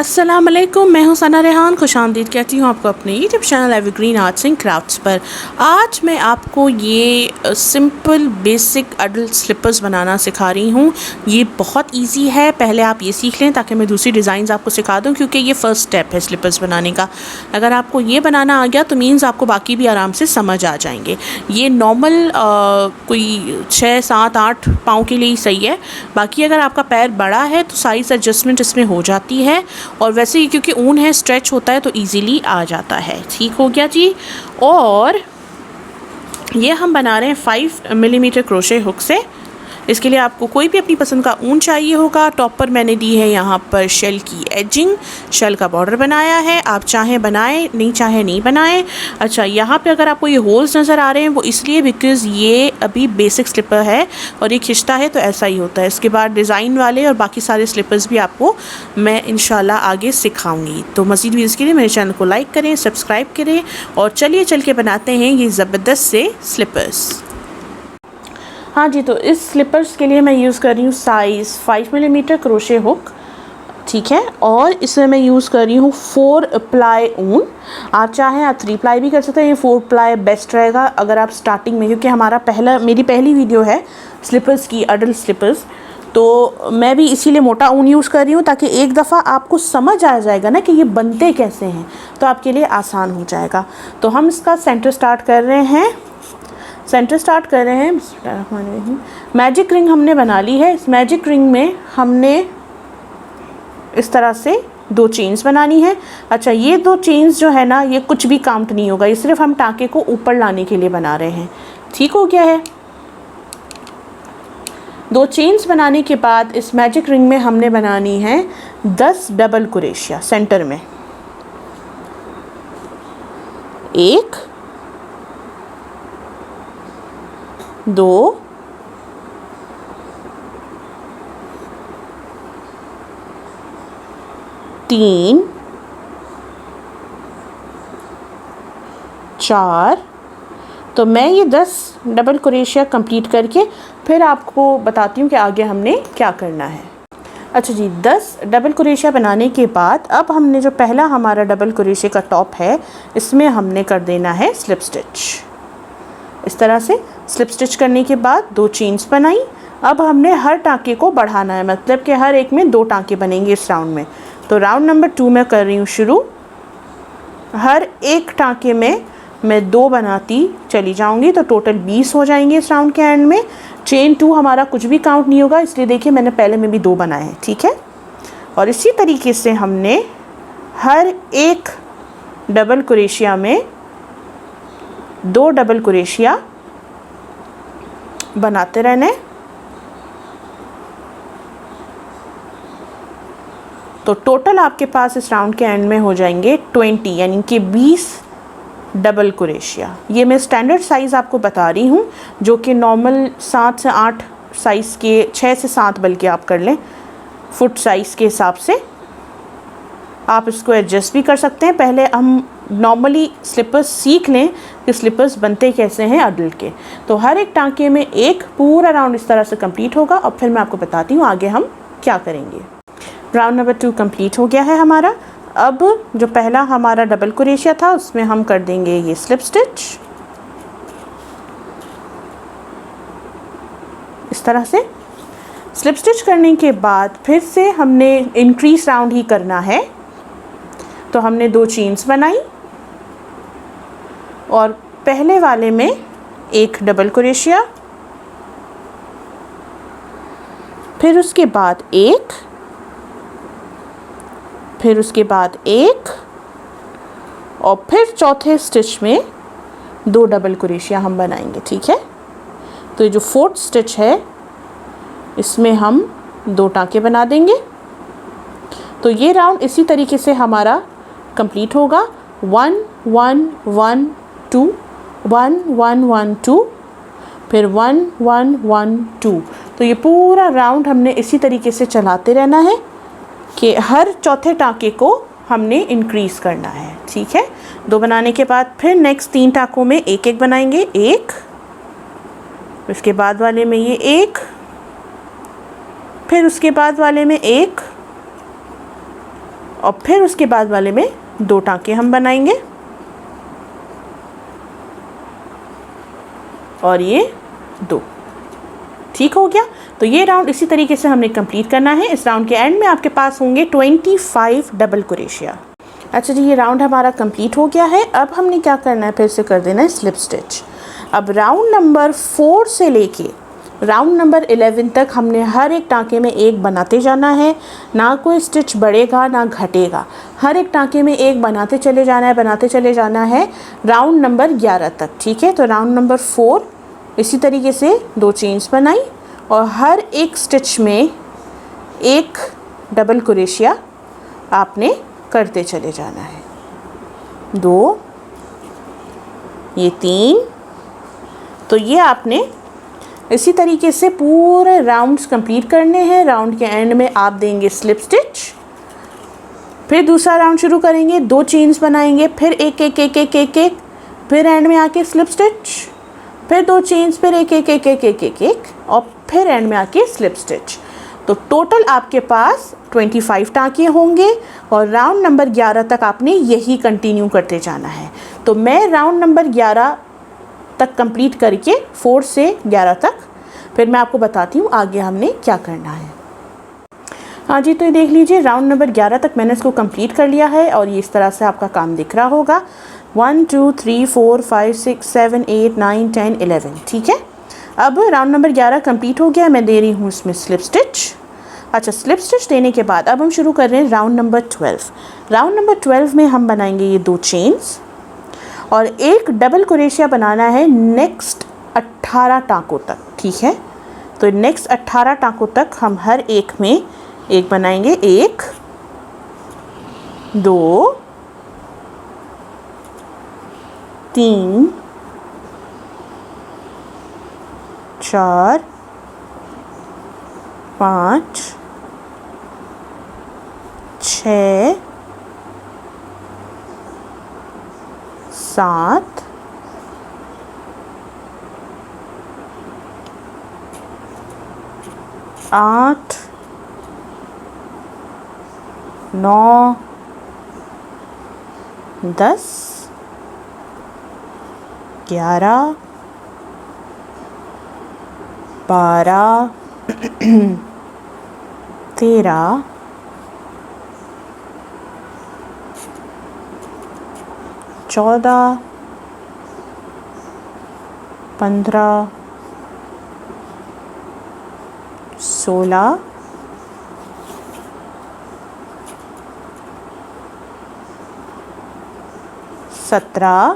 अस्सलाम वालेकुम, मैं हूं सना रेहान। खुशामदीद कहती हूं आपको अपने YouTube channel evergreen arts and crafts पर। आज मैं आपको ये सिंपल बेसिक अडल्ट स्लीपर्स बनाना सिखा रही हूं। ये बहुत इजी है, पहले आप ये सीख लें ताकि मैं दूसरी डिज़ाइंस आपको सिखा दूं, क्योंकि ये फ़र्स्ट स्टेप है स्लीपर्स बनाने का। अगर आपको ये बनाना आ गया तो मीन्स आपको बाकी भी आराम से समझ आ जाएंगे। ये नॉर्मल कोई 6, 7, 8 पाँव के लिए ही सही है। बाकी अगर आपका पैर बड़ा है तो साइज़ एडजस्टमेंट इसमें हो जाती है, और वैसे ही क्योंकि ऊन है स्ट्रेच होता है तो इजीली आ जाता है। ठीक हो गया जी। और ये हम बना रहे हैं 5 मिलीमीटर क्रोशे हुक से। इसके लिए आपको कोई भी अपनी पसंद का ऊन चाहिए होगा। टॉप पर मैंने दी है यहाँ पर शेल की एजिंग, शेल का बॉर्डर बनाया है। आप चाहें बनाएं, नहीं चाहे नहीं बनाएं। अच्छा, यहाँ पे अगर आपको ये होल्स नज़र आ रहे हैं वो इसलिए बिकॉज़ ये अभी बेसिक स्लीपर है और ये खिंचता है तो ऐसा ही होता है। इसके बाद डिज़ाइन वाले और बाकी सारे स्लीपर्स भी आपको मैं इंशाल्लाह आगे सिखाऊंगी। तो मज़ीद वीडियोज़ के लिए मेरे चैनल को लाइक करें, सब्सक्राइब करें, और चलिए चल के बनाते हैं ये ज़बरदस्त से स्लीपर्स। हाँ जी, तो इस स्लीपर्स के लिए मैं यूज़ कर रही हूँ साइज़ 5 मिलीमीटर क्रोशे हुक, ठीक है। और इसमें मैं यूज़ कर रही हूँ 4 प्लाई ऊन। आप चाहें आप 3 प्लाई भी कर सकते हैं, ये 4 प्लाई बेस्ट रहेगा अगर आप स्टार्टिंग में, क्योंकि मेरी पहली वीडियो है स्लीपर्स की, अडल्ट स्लीपर्स, तो मैं भी इसीलिए मोटा ऊन यूज़ कर रही हूँ ताकि एक दफ़ा आपको समझ आ जाएगा ना कि ये बनते कैसे हैं, तो आपके लिए आसान हो जाएगा। तो हम इसका सेंटर स्टार्ट कर रहे हैं। मैजिक रिंग हमने बना ली है। इस मैजिक रिंग में हमने इस तरह से 2 चेन्स बनानी है। अच्छा, ये 2 चेन्स जो है ना, ये कुछ भी काउंट नहीं होगा, ये सिर्फ हम टाँके को ऊपर लाने के लिए बना रहे हैं। ठीक हो गया है। 2 चेन्स बनाने के बाद इस मैजिक रिंग में हमने बनानी है 10 डबल क्रोशिया सेंटर में। 1, 2, 3, 4। तो मैं ये 10 डबल क्रोशिया कंप्लीट करके फिर आपको बताती हूँ कि आगे हमने क्या करना है। अच्छा जी, 10 डबल क्रोशिया बनाने के बाद अब हमने जो पहला हमारा डबल क्रोशिया का टॉप है, इसमें हमने कर देना है स्लिप स्टिच। इस तरह से स्लिप स्टिच करने के बाद 2 चेन्स बनाई। अब हमने हर टाँके को बढ़ाना है, मतलब कि हर एक में 2 टाँके बनेंगे इस राउंड में। तो राउंड नंबर 2 में कर रही हूँ शुरू। हर एक टाँके में मैं 2 बनाती चली जाऊँगी, तो टोटल 20 हो जाएंगे इस राउंड के एंड में। चेन 2 हमारा कुछ भी काउंट नहीं होगा, इसलिए देखिए मैंने पहले में भी 2 बनाए हैं, ठीक है। और इसी तरीके से हमने हर एक डबल क्रोशिया में 2 डबल क्रोशिया बनाते रहने। तो टोटल आपके पास इस राउंड के एंड में हो जाएंगे 20, यानी कि 20 डबल क्रोशिया। ये मैं स्टैंडर्ड साइज़ आपको बता रही हूँ, जो कि नॉर्मल 7 से 8 साइज़ के, 6 से 7 बल्कि आप कर लें, फुट साइज़ के हिसाब से आप इसको एडजस्ट भी कर सकते हैं। पहले हम नॉर्मली स्लीपर्स सीख लें कि स्लीपर्स बनते कैसे हैं अडल्ट के। तो हर एक टाँके में एक पूरा राउंड इस तरह से कंप्लीट होगा, और फिर मैं आपको बताती हूँ आगे हम क्या करेंगे। राउंड नंबर 2 कंप्लीट हो गया है हमारा। अब जो पहला हमारा डबल क्रोशिया था उसमें हम कर देंगे ये स्लिप स्टिच इस तरह से। स्लिप स्टिच करने के बाद फिर से हमने इंक्रीज राउंड ही करना है। तो हमने 2 चेन्स बनाई और पहले वाले में 1 डबल क्रोशिया, फिर उसके बाद 1, फिर उसके बाद 1, और फिर चौथे स्टिच में 2 डबल क्रोशिया हम बनाएंगे, ठीक है। तो ये जो 4th स्टिच है इसमें हम 2 टाँके बना देंगे। तो ये राउंड इसी तरीके से हमारा कंप्लीट होगा। 1 1 1 2, 1 1 1 2, फिर 1 1 1 2। तो ये पूरा राउंड हमने इसी तरीके से चलाते रहना है कि हर चौथे टाँके को हमने इंक्रीज़ करना है, ठीक है। 2 बनाने के बाद फिर नेक्स्ट 3 टाँकों में 1 1 बनाएंगे। 1, उसके बाद वाले में ये 1, फिर उसके बाद वाले में 1, और फिर उसके बाद वाले में 2 टाँके हम बनाएंगे और ये 2। ठीक हो गया। तो ये राउंड इसी तरीके से हमने कंप्लीट करना है। इस राउंड के एंड में आपके पास होंगे 25 डबल क्रोशिया। अच्छा जी, ये राउंड हमारा कंप्लीट हो गया है। अब हमने क्या करना है, फिर से कर देना है स्लिप स्टिच। अब राउंड नंबर 4 से लेके राउंड नंबर 11 तक हमने हर एक टाँके में एक बनाते जाना है। ना कोई स्टिच बढ़ेगा ना घटेगा, हर एक टाँके में एक बनाते चले जाना है, बनाते चले जाना है राउंड नंबर 11 तक। ठीक है। तो राउंड नंबर 4 इसी तरीके से 2 चेन्स बनाई और हर एक स्टिच में एक डबल क्रोशिया आपने करते चले जाना है। 2, ये 3। तो ये आपने इसी तरीके से पूरे राउंड्स कंप्लीट करने हैं। राउंड के एंड में आप देंगे स्लिप स्टिच, फिर दूसरा राउंड शुरू करेंगे, 2 चेन्स बनाएंगे, फिर एक एक एक एक एक एक, फिर एंड में आके स्लिप स्टिच, फिर 2 चेन्स, फिर एक एक एक एक एक एक एक, और फिर एंड में आके स्लिप स्टिच। तो टोटल आपके पास 25 टाँके होंगे और राउंड नंबर 11 तक आपने यही कंटिन्यू करते जाना है। तो मैं राउंड नंबर 11 तक कंप्लीट करके 4 से 11 तक फिर मैं आपको बताती हूँ आगे हमने क्या करना है। हाँ जी, तो ये देख लीजिए राउंड नंबर 11 तक मैंने इसको कंप्लीट कर लिया है और ये इस तरह से आपका काम दिख रहा होगा। 1 2 3 4 5 6 7 8 9 10 11। ठीक है। अब राउंड नंबर 11 कंप्लीट हो गया। मैं दे रही हूँ इसमें स्लिप स्टिच। अच्छा, स्लिप स्टिच देने के बाद अब हम शुरू कर रहे हैं राउंड नंबर 12। राउंड नंबर 12 में हम बनाएंगे ये 2 चेन्स और एक डबल क्रोशिया बनाना है नेक्स्ट 18 टाँकों तक। ठीक है। तो नेक्स्ट 18 टाँकों तक हम हर एक में एक बनाएंगे। 1 2 3 4 5 6 7 8 9 10 11 12 13 14 15 16 17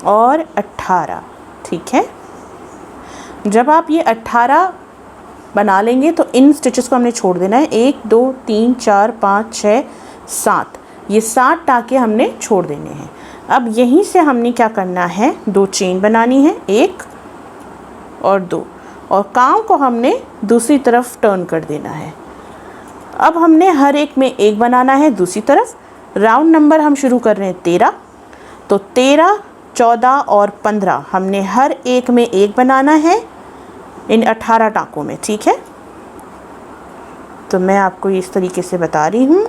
और 18। ठीक है। जब आप ये 18 बना लेंगे तो इन स्टिचेस को हमने छोड़ देना है। 1 2 3 4 5 6 7, ये 7 टाँके हमने छोड़ देने हैं। अब यहीं से हमने क्या करना है, 2 चेन बनानी है, 1 और 2, और काम को हमने दूसरी तरफ टर्न कर देना है। अब हमने हर एक में एक बनाना है दूसरी तरफ। राउंड नंबर हम शुरू कर रहे हैं 13। तो 13 14 और 15 हमने हर एक में एक बनाना है इन 18 टाँकों में। ठीक है। तो मैं आपको इस तरीके से बता रही हूँ।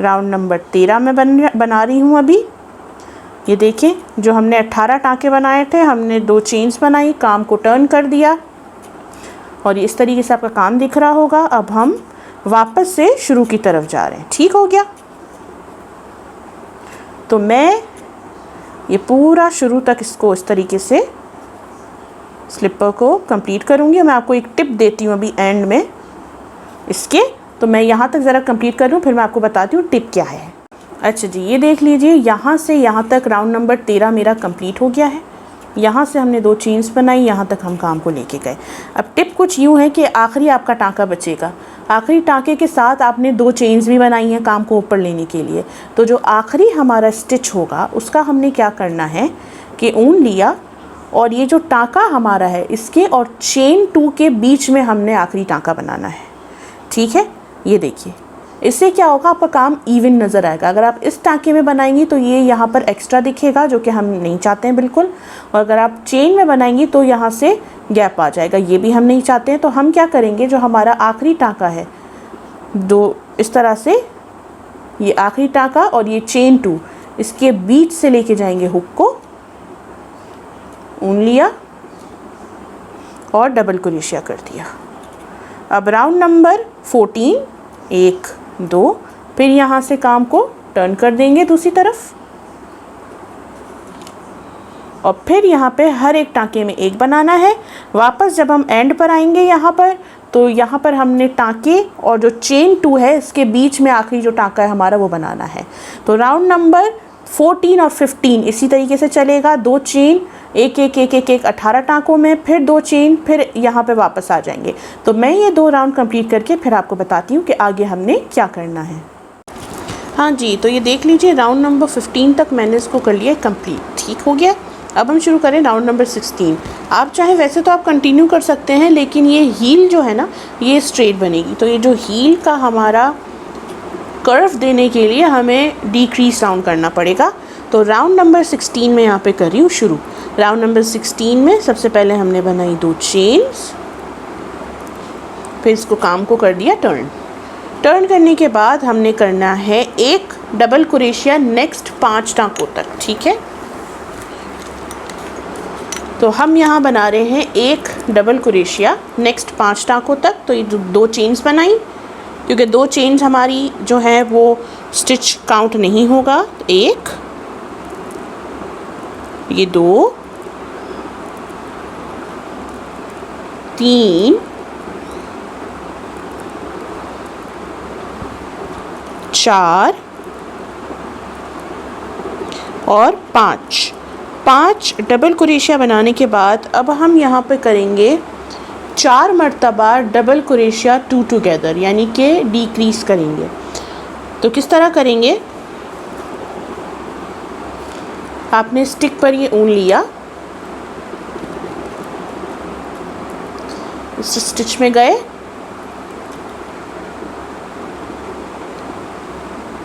राउंड नंबर 13 में बना रही हूँ अभी। ये देखें, जो हमने 18 टाँके बनाए थे, हमने 2 चेन्स बनाई, काम को टर्न कर दिया और इस तरीके से आपका काम दिख रहा होगा। अब हम वापस से शुरू की तरफ जा रहे हैं। ठीक हो गया। तो मैं ये पूरा शुरू तक इसको इस तरीके से स्लिपर को कंप्लीट करूँगी। मैं आपको एक टिप देती हूँ अभी एंड में इसके। तो मैं यहाँ तक ज़रा कंप्लीट कर लूँ, फिर मैं आपको बताती हूँ टिप क्या है। अच्छा जी, ये देख लीजिए, यहाँ से यहाँ तक राउंड नंबर 13 मेरा कंप्लीट हो गया है। यहाँ से हमने 2 चेन्स बनाई, यहाँ तक हम काम को लेके गए। अब टिप कुछ यूँ है कि आखिरी आपका टाँका बचेगा। आखिरी टाँके के साथ आपने 2 चेन्स भी बनाई हैं काम को ऊपर लेने के लिए। तो जो आखिरी हमारा स्टिच होगा उसका हमने क्या करना है कि ऊन लिया और ये जो टाँका हमारा है इसके और चेन 2 के बीच में हमने आखिरी टाँका बनाना है। ठीक है। ये देखिए, इससे क्या होगा, आपका काम इवन नज़र आएगा। अगर आप इस टाँके में बनाएंगी तो ये यहाँ पर एक्स्ट्रा दिखेगा, जो कि हम नहीं चाहते हैं बिल्कुल। और अगर आप चेन में बनाएंगी तो यहाँ से गैप आ जाएगा, ये भी हम नहीं चाहते हैं। तो हम क्या करेंगे, जो हमारा आखिरी टाँका है, 2 इस तरह से ये आखिरी टाँका और ये चेन 2 इसके बीच से लेके जाएंगे हुक को, ऊन लिया और डबल क्रोशिया कर दिया। अब राउंड नंबर 14, 1 2, फिर यहाँ से काम को टर्न कर देंगे दूसरी तरफ और फिर यहाँ पे हर एक टाँके में एक बनाना है। वापस जब हम एंड पर आएंगे यहाँ पर, तो यहाँ पर हमने टाँके और जो चेन 2 है इसके बीच में आखिरी जो टाँका है हमारा वो बनाना है। तो राउंड नंबर 14 और 15 इसी तरीके से चलेगा। 2 चेन, एक एक एक एक एक 18 टाँकों में, फिर 2 चेन, फिर यहाँ पे वापस आ जाएंगे। तो मैं ये 2 राउंड कंप्लीट करके फिर आपको बताती हूँ कि आगे हमने क्या करना है। हाँ जी, तो ये देख लीजिए राउंड नंबर 15 तक मैंने इसको कर लिया कंप्लीट, ठीक हो गया। अब हम शुरू करें राउंड नंबर 16। आप चाहे वैसे तो आप कंटिन्यू कर सकते हैं, लेकिन ये हील जो है ना ये स्ट्रेट बनेगी, तो ये जो हील का हमारा कर्व देने के लिए हमें डिक्रीज राउंड करना पड़ेगा। तो राउंड नंबर 16 में यहाँ पे कर रही हूँ शुरू। राउंड नंबर 16 में सबसे पहले हमने बनाई 2 चेन्स, फिर इसको काम को कर दिया टर्न। टर्न करने के बाद हमने करना है एक डबल क्रोशिया नेक्स्ट 5 टाँकों तक, ठीक है। तो हम यहाँ बना रहे हैं एक डबल क्रोशिया नेक्स्ट 5 टाँकों तक। तो ये 2 चेन्स बनाई, क्योंकि 2 चेन्स हमारी जो है वो स्टिच काउंट नहीं होगा। तो 1, ये 2, 3, 4 और 5 डबल क्रोशिया बनाने के बाद अब हम यहाँ पे करेंगे 4 मरतबा डबल क्रोशिया 2 टुगेदर, यानी कि डिक्रीज करेंगे। तो किस तरह करेंगे, आपने स्टिक पर ये ऊन लिया, इस स्टिच में गए,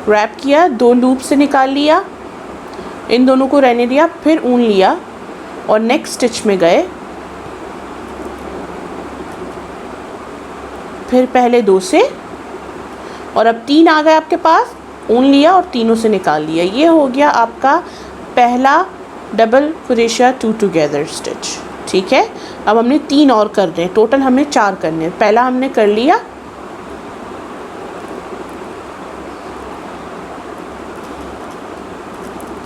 रैप किया, 2 लूप से निकाल लिया, इन दोनों को रहने दिया, फिर ऊन लिया और नेक्स्ट स्टिच में गए, फिर पहले 2 से और अब 3 आ गए आपके पास, ऊन लिया और तीनों से निकाल लिया। ये हो गया आपका पहला डबल क्रोशिया 2 टुगेदर स्टिच, ठीक है। अब हमने 3 और कर रहे हैं, टोटल हमें 4 करने हैं। पहला हमने कर लिया,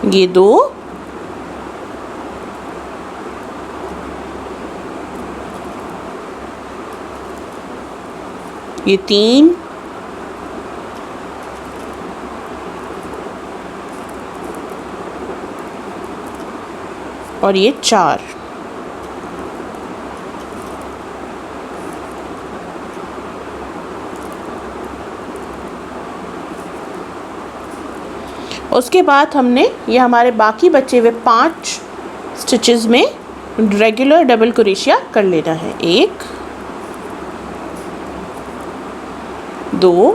ये 2, ये 3, और ये 4। उसके बाद हमने ये हमारे बाकी बचे हुए 5 स्टिचेस में रेगुलर डबल क्रोशिया कर लेना है। 1, 2,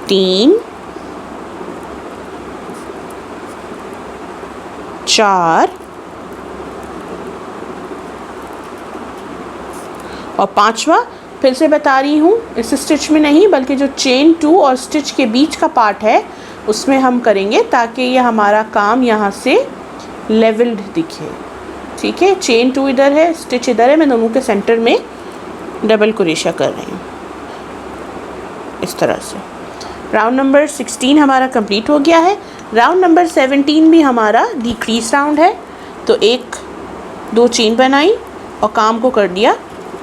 3, 4 और 5वां फिर से बता रही हूँ, इस स्टिच में नहीं बल्कि जो चेन 2 और स्टिच के बीच का पार्ट है उसमें हम करेंगे, ताकि ये हमारा काम यहाँ से लेवल्ड दिखे, ठीक है। चेन 2 इधर है, स्टिच इधर है, मैं दोनों के सेंटर में डबल क्रोशिया कर रही हूँ इस तरह से। राउंड नंबर 16 हमारा कंप्लीट हो गया है। राउंड नंबर 17 भी हमारा डिक्रीज राउंड है। तो 1 2 चेन बनाई और काम को कर दिया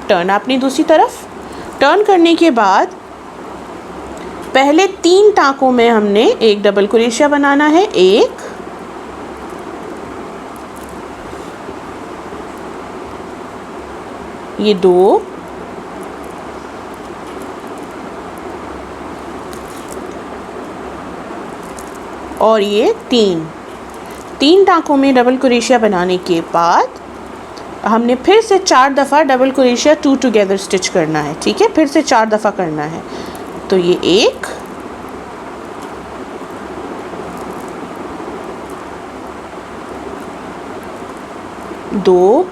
टर्न अपनी दूसरी तरफ। टर्न करने के बाद पहले 3 टाँकों में हमने एक डबल क्रोशिया बनाना है। 1, ये 2, और ये 3 टाँकों में डबल क्रोशिया बनाने के बाद हमने फिर से 4 दफ़ा डबल क्रोशिया 2 टुगेदर स्टिच करना है, ठीक है। फिर से 4 दफ़ा करना है। तो ये 1, 2,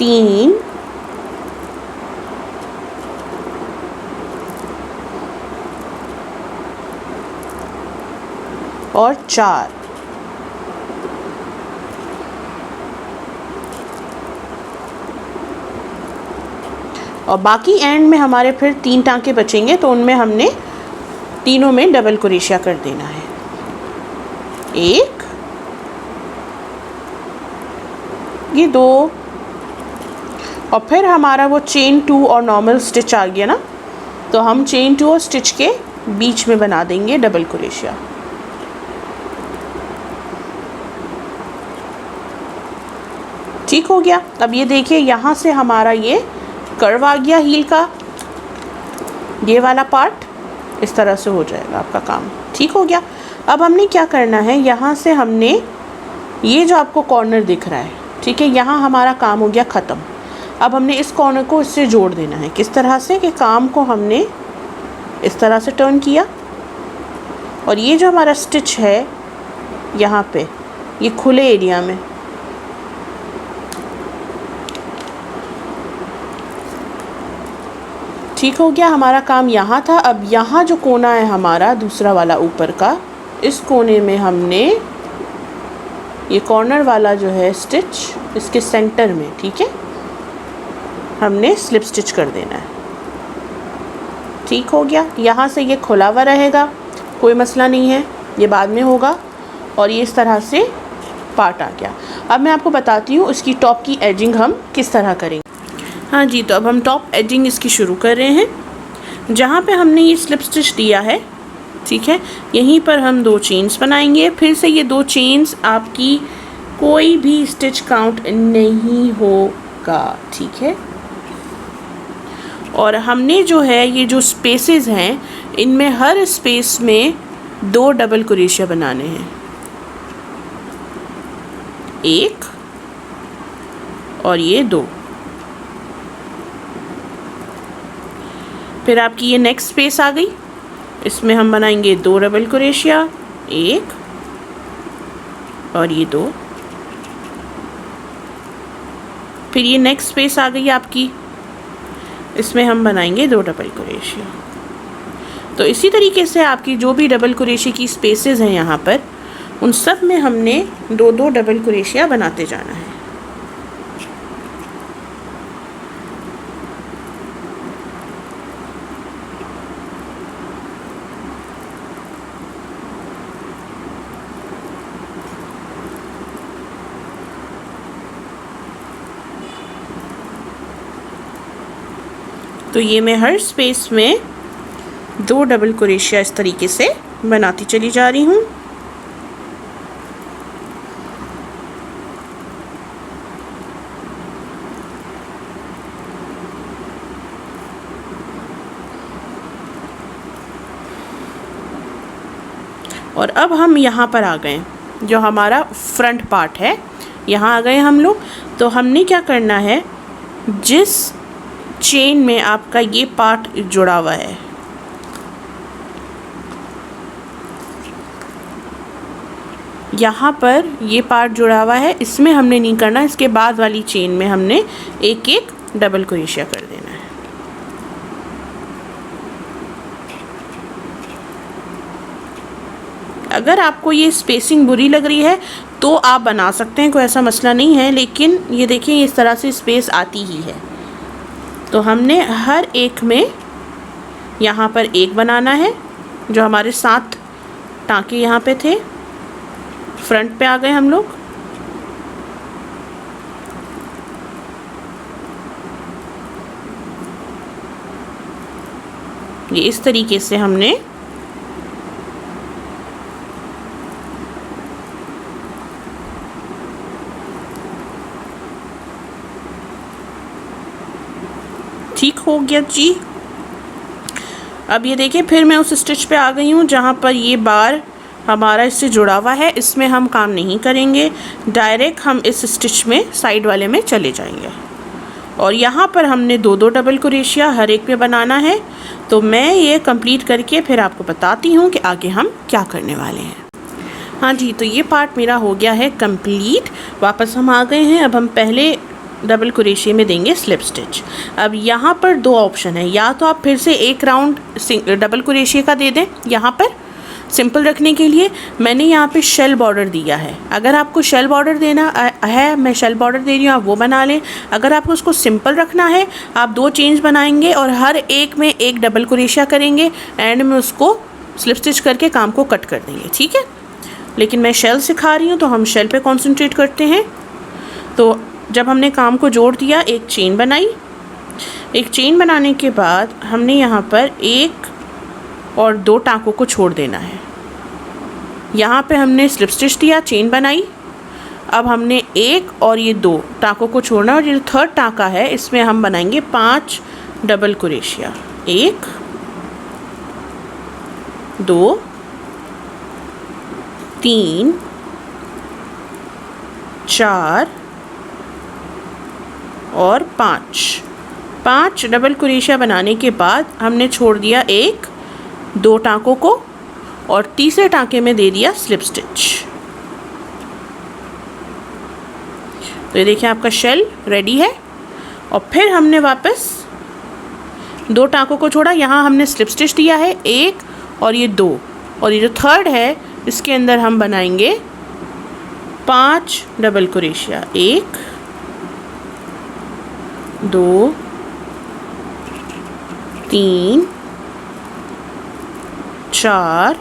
3 और 4। और बाकी एंड में हमारे फिर 3 टांके बचेंगे, तो उनमें हमने तीनों में डबल क्रोशिया कर देना है। 1, ये 2, और फिर हमारा वो चेन 2 और नॉर्मल स्टिच आ गया ना, तो हम चेन 2 और स्टिच के बीच में बना देंगे डबल क्रोशिया। ठीक हो गया। अब ये देखिए यहाँ से हमारा ये कर्व आ गया हील का, ये वाला पार्ट इस तरह से हो जाएगा आपका काम। ठीक हो गया। अब हमने क्या करना है, यहाँ से हमने ये जो आपको कॉर्नर दिख रहा है, ठीक है, यहाँ हमारा काम हो गया ख़त्म। अब हमने इस कॉर्नर को इससे जोड़ देना है। किस तरह से कि काम को हमने इस तरह से टर्न किया, और ये जो हमारा स्टिच है यहाँ पे, ये खुले एरिया में, ठीक हो गया। हमारा काम यहाँ था। अब यहाँ जो कोना है हमारा दूसरा वाला ऊपर का, इस कोने में हमने ये कॉर्नर वाला जो है स्टिच इसके सेंटर में, ठीक है, हमने स्लिप स्टिच कर देना है। ठीक हो गया। यहाँ से ये खुला हुआ रहेगा, कोई मसला नहीं है, ये बाद में होगा। और ये इस तरह से पार्ट आ गया। अब मैं आपको बताती हूँ इसकी टॉप की एजिंग हम किस तरह करेंगे। हाँ जी, तो अब हम टॉप एजिंग इसकी शुरू कर रहे हैं। जहाँ पे हमने ये स्लिप स्टिच दिया है, ठीक है, यहीं पर हम 2 चेन्स बनाएंगे। फिर से ये 2 चेन्स आपकी कोई भी स्टिच काउंट नहीं होगा, ठीक है। और हमने जो है ये जो स्पेसेस हैं, इनमें हर स्पेस में 2 डबल क्रोशिया बनाने हैं, 1 और ये 2। फिर आपकी ये नेक्स्ट स्पेस आ गई, इसमें हम बनाएंगे 2 डबल क्रोशिया, 1 और ये 2। फिर ये नेक्स्ट स्पेस आ गई आपकी, इसमें हम बनाएंगे 2 डबल क्रोशिया। तो इसी तरीके से आपकी जो भी डबल क्रोशिया की स्पेसेस हैं यहाँ पर, उन सब में हमने 2-2 डबल क्रोशिया बनाते जाना है। तो ये मैं हर स्पेस में 2 डबल क्रोशिया इस तरीके से बनाती चली जा रही हूँ। और अब हम यहाँ पर आ गए, जो हमारा फ्रंट पार्ट है, यहाँ आ गए हम लोग। तो हमने क्या करना है, जिस चेन में आपका ये पार्ट जुड़ा हुआ है, यहाँ पर ये पार्ट जुड़ा हुआ है, इसमें हमने नहीं करना, इसके बाद वाली चेन में हमने 1-1 डबल क्रोशिया कर देना है। अगर आपको ये स्पेसिंग बुरी लग रही है तो आप बना सकते हैं, कोई ऐसा मसला नहीं है, लेकिन ये देखिए इस तरह से स्पेस आती ही है। तो हमने हर एक में यहाँ पर 1 बनाना है, जो हमारे 7 टाँके यहाँ पे थे, फ्रंट पे आ गए हम लोग। ये इस तरीके से हमने ठीक हो गया जी। अब ये देखिए, फिर मैं उस स्टिच पे आ गई हूँ जहाँ पर ये बार हमारा इससे जुड़ा हुआ है, इसमें हम काम नहीं करेंगे, डायरेक्ट हम इस स्टिच में साइड वाले में चले जाएंगे। और यहाँ पर हमने 2-2 डबल क्रोशिया हर एक पे बनाना है। तो मैं ये कंप्लीट करके फिर आपको बताती हूँ कि आगे हम क्या करने वाले हैं। हाँ जी, तो ये पार्ट मेरा हो गया है कंप्लीट। वापस हम आ गए हैं। अब हम पहले डबल क्रोशिया में देंगे स्लिप स्टिच। अब यहाँ पर दो ऑप्शन है, या तो आप फिर से एक राउंड डबल क्रोशिया का दे दें। यहाँ पर सिंपल रखने के लिए मैंने यहाँ पे शेल बॉर्डर दिया है। अगर आपको शेल बॉर्डर देना है, मैं शेल बॉर्डर दे रही हूँ, आप वो बना लें। अगर आपको उसको सिंपल रखना है, आप दो चेन्स बनाएंगे और हर एक में एक डबल क्रोशिया करेंगे, एंड में उसको स्लिप स्टिच करके काम को कट कर देंगे, ठीक है। लेकिन मैं शेल सिखा रही हूँ तो हम शेल पे कॉन्सेंट्रेट करते हैं। तो जब हमने काम को जोड़ दिया, एक चेन बनाई। एक चेन बनाने के बाद हमने यहाँ पर एक और दो टाँकों को छोड़ देना है। यहाँ पे हमने स्लिप स्टिच दिया, चेन बनाई। अब हमने एक और ये दो टाँकों को छोड़ना, और ये थर्ड टाँका है इसमें हम बनाएंगे 5 डबल क्रोशिया। 1 2 3 4 और 5 डबल क्रोशिया बनाने के बाद हमने छोड़ दिया एक दो टाँकों को, और तीसरे टाँके में दे दिया स्लिप स्टिच। तो ये देखिए आपका शेल रेडी है। और फिर हमने वापस दो टाँकों को छोड़ा, यहाँ हमने स्लिप स्टिच दिया है एक और ये दो, और ये जो थर्ड है इसके अंदर हम बनाएंगे 5 डबल क्रोशिया। 1 2 3 4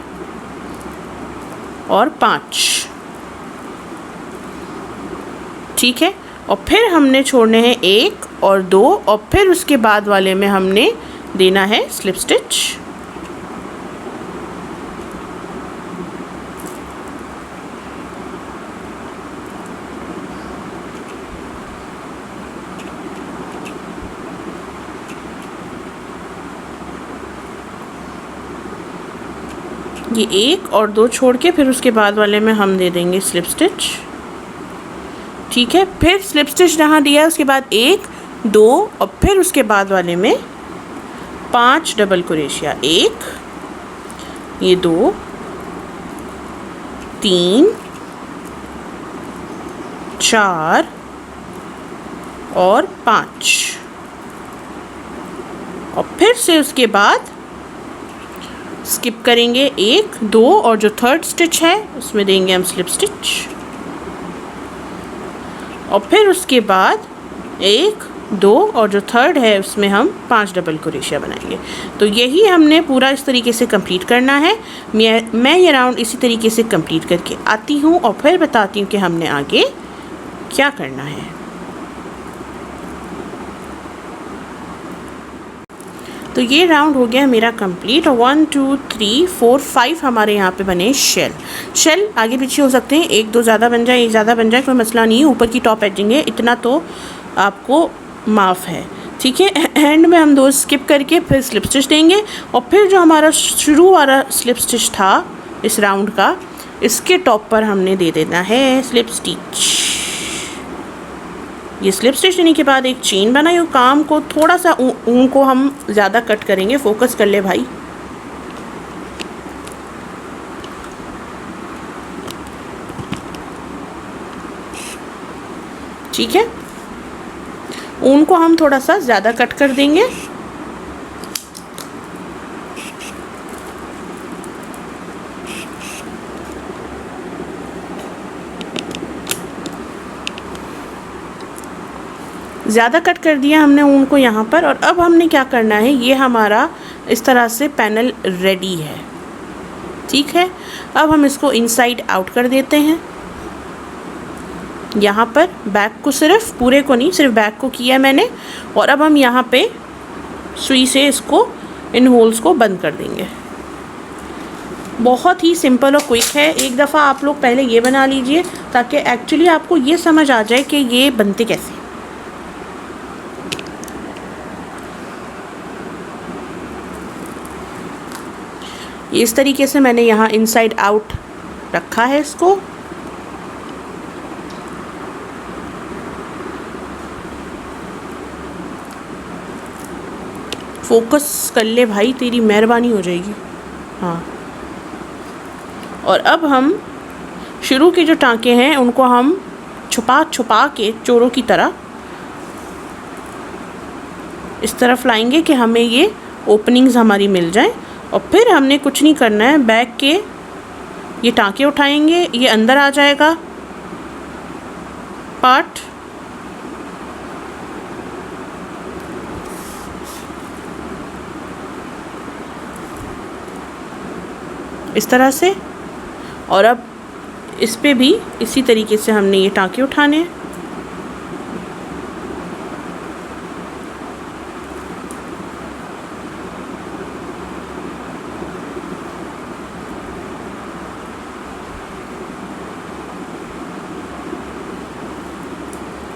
और 5, ठीक है। और फिर हमने छोड़ने हैं एक और दो, और फिर उसके बाद वाले में हमने देना है स्लिप स्टिच। ये एक और दो छोड़ के फिर उसके बाद वाले में हम दे देंगे स्लिप स्टिच, ठीक है। फिर स्लिप स्टिच जहाँ दिया उसके बाद 1 2 और फिर उसके बाद वाले में 5 डबल क्रोशिया। 1 ये 2 3 4 और 5, और फिर से उसके बाद स्किप करेंगे 1 2 और जो थर्ड स्टिच है उसमें देंगे हम स्लिप स्टिच, और फिर उसके बाद 1 2 और जो थर्ड है उसमें हम 5 डबल क्रोशिया बनाएंगे। तो यही हमने पूरा इस तरीके से कंप्लीट करना है। मैं ये राउंड इसी तरीके से कंप्लीट करके आती हूँ और फिर बताती हूँ कि हमने आगे क्या करना है। तो ये राउंड हो गया मेरा कंप्लीट, और 1 2 3 4 5 हमारे यहाँ पे बने शेल आगे पीछे हो सकते हैं, एक दो ज़्यादा बन जाए एक ज़्यादा बन जाए कोई मसला नहीं है। ऊपर की टॉप एजिंग है, इतना तो आपको माफ़ है, ठीक है। एंड में हम दो स्किप करके फिर स्लिप स्टिच देंगे, और फिर जो हमारा शुरू वाला स्लिप स्टिच था इस राउंड का, इसके टॉप पर हमने दे देना है स्लिप स्टिच। ये स्लिप स्टिच देने के बाद एक चेन बनाई, और काम को थोड़ा सा ऊन को हम ज़्यादा कट करेंगे। फोकस कर ले भाई। ठीक है, ऊन को हम थोड़ा सा ज़्यादा कट कर देंगे। ज़्यादा कट कर दिया हमने ऊन को यहाँ पर, और अब हमने क्या करना है, ये हमारा इस तरह से पैनल रेडी है, ठीक है। अब हम इसको इनसाइड आउट कर देते हैं। यहाँ पर बैक को, सिर्फ पूरे को नहीं, सिर्फ बैक को किया मैंने, और अब हम यहाँ पे सुई से इसको इन होल्स को बंद कर देंगे। बहुत ही सिंपल और क्विक है। एक दफ़ा आप लोग पहले ये बना लीजिए ताकि एक्चुअली आपको ये समझ आ जाए कि ये बनते कैसे। इस तरीके से मैंने यहाँ इनसाइड आउट रखा है इसको। फोकस कर ले भाई, तेरी मेहरबानी हो जाएगी। हाँ, और अब हम शुरू के जो टांके हैं उनको हम छुपा छुपा के चोरों की तरह इस तरफ लाएंगे कि हमें ये ओपनिंग्स हमारी मिल जाए। और फिर हमने कुछ नहीं करना है, बैक के ये टाँके उठाएंगे, ये अंदर आ जाएगा पार्ट। इस तरह से। और अब इस पे भी इसी तरीके से हमने ये टाँके उठाने हैं।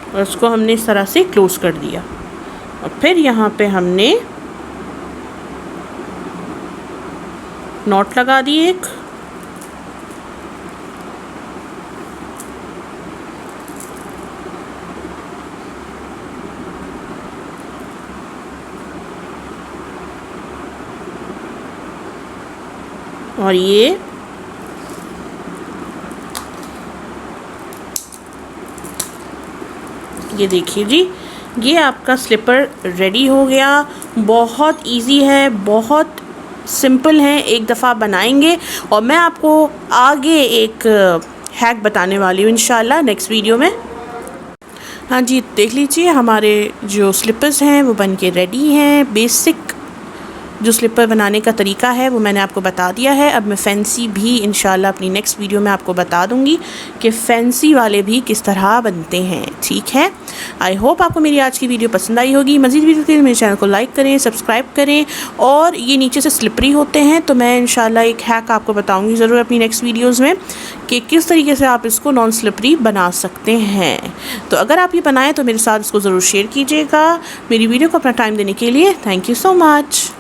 और उसको हमने इस तरह से क्लोज़ कर दिया। और फिर यहाँ पे हमने नॉट लगा दी एक। और ये देखिए जी, ये आपका स्लीपर रेडी हो गया। बहुत इजी है, बहुत सिंपल है, एक दफ़ा बनाएंगे। और मैं आपको आगे एक हैक बताने वाली हूँ इंशाल्लाह नेक्स्ट वीडियो में। हाँ जी, देख लीजिए हमारे जो स्लीपर्स हैं वो बन के रेडी हैं। बेसिक जो स्लीपर बनाने का तरीका है वो मैंने आपको बता दिया है। अब मैं फैंसी भी इंशाल्लाह अपनी नेक्स्ट वीडियो में आपको बता दूंगी कि फ़ैंसी वाले भी किस तरह बनते हैं। ठीक है, आई होप आपको मेरी आज की वीडियो पसंद आई होगी। मज़ीद वीडियो के लिए मेरे चैनल को लाइक करें, सब्सक्राइब करें। और ये नीचे से स्लिपरी होते हैं, तो मैं इंशाल्लाह एक हैक आपको बताऊँगी ज़रूर अपनी नेक्स्ट वीडियोज़ में कि किस तरीके से आप इसको नॉन स्लिपरी बना सकते हैं। तो अगर आप ये बनाएं तो मेरे साथ इसको ज़रूर शेयर कीजिएगा। मेरी वीडियो को अपना टाइम देने के लिए थैंक यू सो मच।